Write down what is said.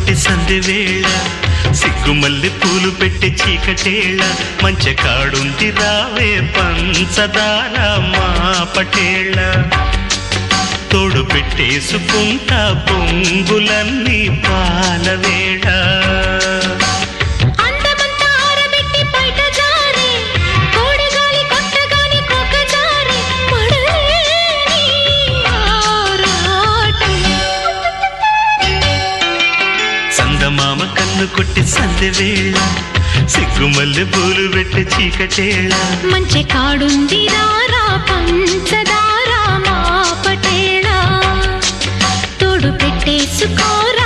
కొట్టి సంధి వేళ సిగ్గుమల్లి పూలు పెట్టి చీకటేళ మంచె కాడుంది రావే పంచదార మా పటేళ తోడు పెట్టేసుకుంటా పొంగులన్నీ పాలవేళ మామ కన్ను కొట్టి సంధి వేళ సిగ్గుమల్లి పూలు పెట్టి చీకటేళ మంచి కాడుంది రారా పంచదార మా పటేళ తోడు పెట్టేసుకోరా